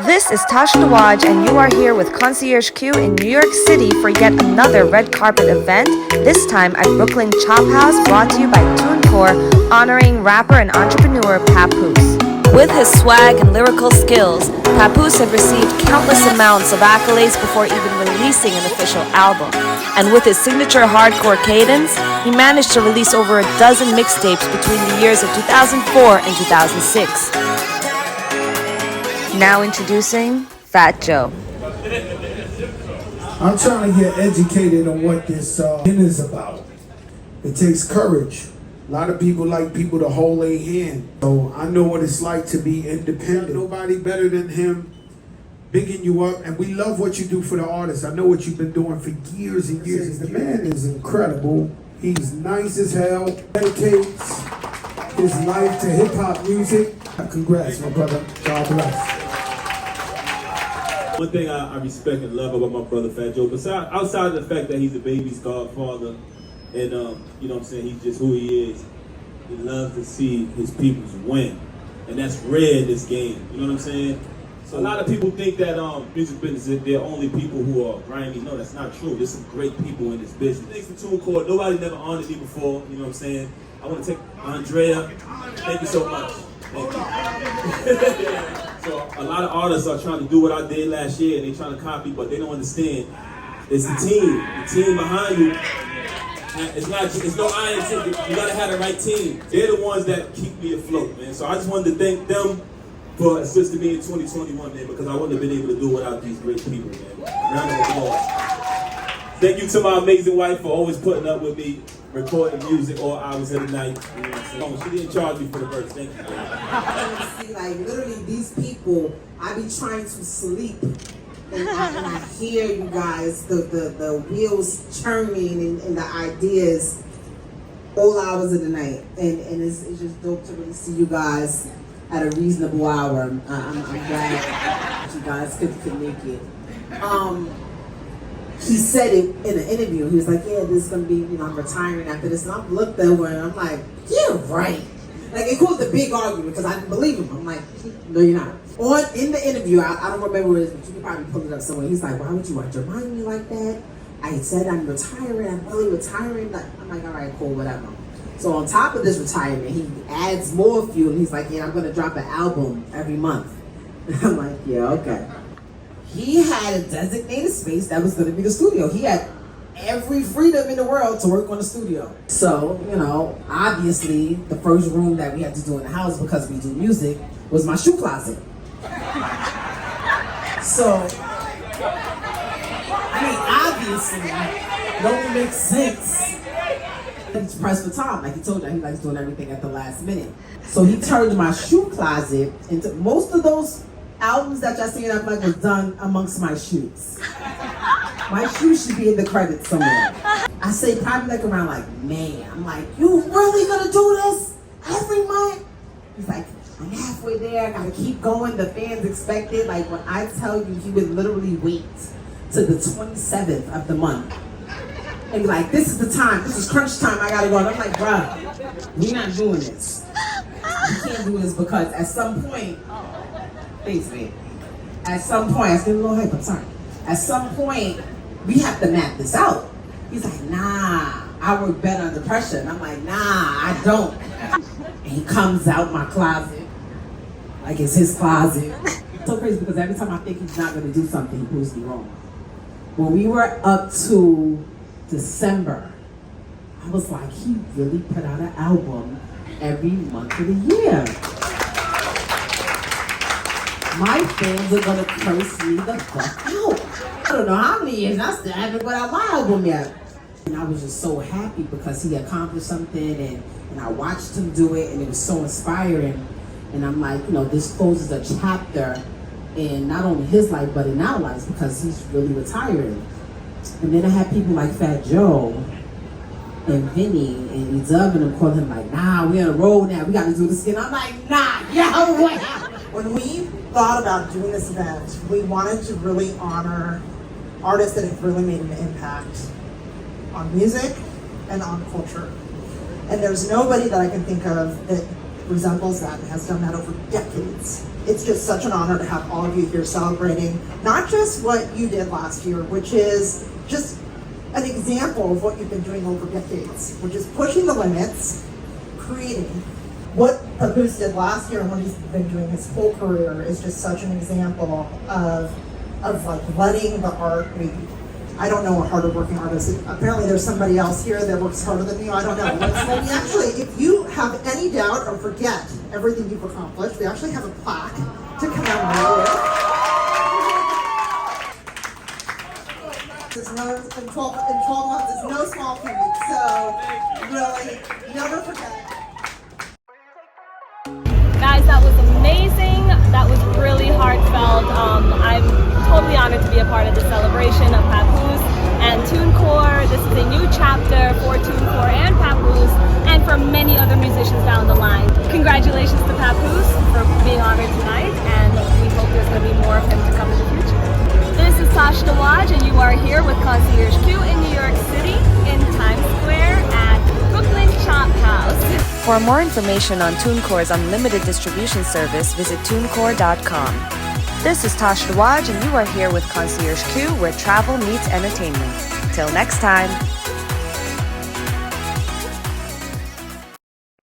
This is Tasha Dwhaj and you are here with ConciergeQ in New York City for yet another red carpet event, this time at Brooklyn Chop House, brought to you by Tunecore, honoring rapper and entrepreneur Papoose. With his swag and lyrical skills, Papoose had received countless amounts of accolades before even releasing an official album. And with his signature hardcore cadence, he managed to release over a dozen mixtapes between the years of 2004 and 2006. Now introducing Fat Joe. I'm trying to get educated on what this is about. It takes courage. A lot of people like people to hold their hand. So I know what it's like to be independent. Nobody better than him, bigging you up. And we love what you do for the artists. I know what you've been doing for years and years. The man is incredible. He's nice as hell. Dedicates his life to hip-hop music. Congrats, my brother. God bless. One thing I respect and love about my brother Fat Joe, besides outside of the fact that he's a baby's godfather, and you know what I'm saying, he's just who he is. He loves to see his peoples win, and that's rare in this game. You know what I'm saying? So a lot of people think that music business, they're only people who are grimy. No, that's not true. There's some great people in this business. Thanks to Tunecore. Nobody never honored me before. You know what I'm saying? I want to take Andrea. Thank you so much. Thank you. So a lot of artists are trying to do what I did last year, and they're trying to copy, but they don't understand. It's the team behind you. It's no iron ticket. You gotta have the right team. They're the ones that keep me afloat, man. So I just wanted to thank them for assisting me in 2021, man, because I wouldn't have been able to do it without these great people, man. Round of applause. Thank you to my amazing wife for always putting up with me, recording music all hours of the night. You know what I'm saying? She didn't charge me for the verse. Thank you. See, like literally these people, I be trying to sleep, and I hear you guys, the wheels churning and the ideas all hours of the night, and it's just dope to really see you guys at a reasonable hour. I'm glad that you guys could make it. He said it in an interview. He was like, yeah, this is going to be, I'm retiring after this. And I looked over and I'm like, yeah, right. Like, it caused a big argument because I didn't believe him. I'm like, no, you're not. In the interview, I don't remember what it is, but you can probably pull it up somewhere. He's like, why would you remind me like that? I said I'm retiring. I'm really retiring. I'm like, all right, cool, whatever. So on top of this retirement, he adds more fuel. And he's like, yeah, I'm going to drop an album every month. And I'm like, yeah, okay. He had a designated space that was going to be the studio. He had every freedom in the world to work on the studio. So, obviously, the first room that we had to do in the house because we do music was my shoe closet. So, obviously, it don't make sense. He's pressed for time. Like he told you, he likes doing everything at the last minute. So he turned my shoe closet into most of those albums that y'all seen up like was done amongst my shoes. My shoes should be in the credits somewhere. I say probably like around like May. I'm like, you really gonna do this every month? He's like, I'm halfway there, I gotta keep going. The fans expect it. Like when I tell you, he would literally wait to the 27th of the month. And be like, this is the time, this is crunch time, I gotta go. And I'm like, bruh, we're not doing this. We can't do this because at some point, thanks, man. At some point, I was getting a little hype, I'm sorry. At some point, we have to map this out. He's like, nah, I work better under pressure. And I'm like, nah, I don't. And he comes out my closet, like it's his closet. It's so crazy because every time I think he's not gonna do something, he proves me wrong. When we were up to December, I was like, he really put out an album every month of the year. My fans are gonna curse me the fuck out. I don't know how many years, I still haven't put out my album yet. And I was just so happy because he accomplished something and I watched him do it and it was so inspiring. And I'm like, this closes a chapter in not only his life, but in our lives because he's really retiring. And then I had people like Fat Joe and Vinny and Dub and them calling him like, nah, we on the road now, we gotta do this again. I'm like, nah, yo, what? When we thought about doing this event, we wanted to really honor artists that have really made an impact on music and on culture. And there's nobody that I can think of that resembles that and has done that over decades. It's just such an honor to have all of you here celebrating not just what you did last year, which is just an example of what you've been doing over decades, which is pushing the limits, creating. What Papoose did last year and what he's been doing his whole career is just such an example of like letting the art be. I don't know a harder working artist. Apparently there's somebody else here that works harder than me. I don't know. We actually, if you have any doubt or forget everything you've accomplished, we actually have a plaque to commemorate it. There's no, in 12 months, it's no small feat. So really, never forget it. Guys, that was amazing. That was really heartfelt. I'm totally honored to be a part of the celebration of Papoose and Tunecore. This is a new chapter for Tunecore and Papoose and for many other musicians down the line. Congratulations to Papoose for being honored tonight, and we hope there's going to be more of him to come in the future. This is Tasha Dwhaj, and you are here with ConciergeQ in New York City in Times Square at Brooklyn Chop House. For more information on Tunecore's unlimited distribution service, visit tunecore.com. This is Tasha Dwhaj, and you are here with ConciergeQ, where travel meets entertainment. Till next time.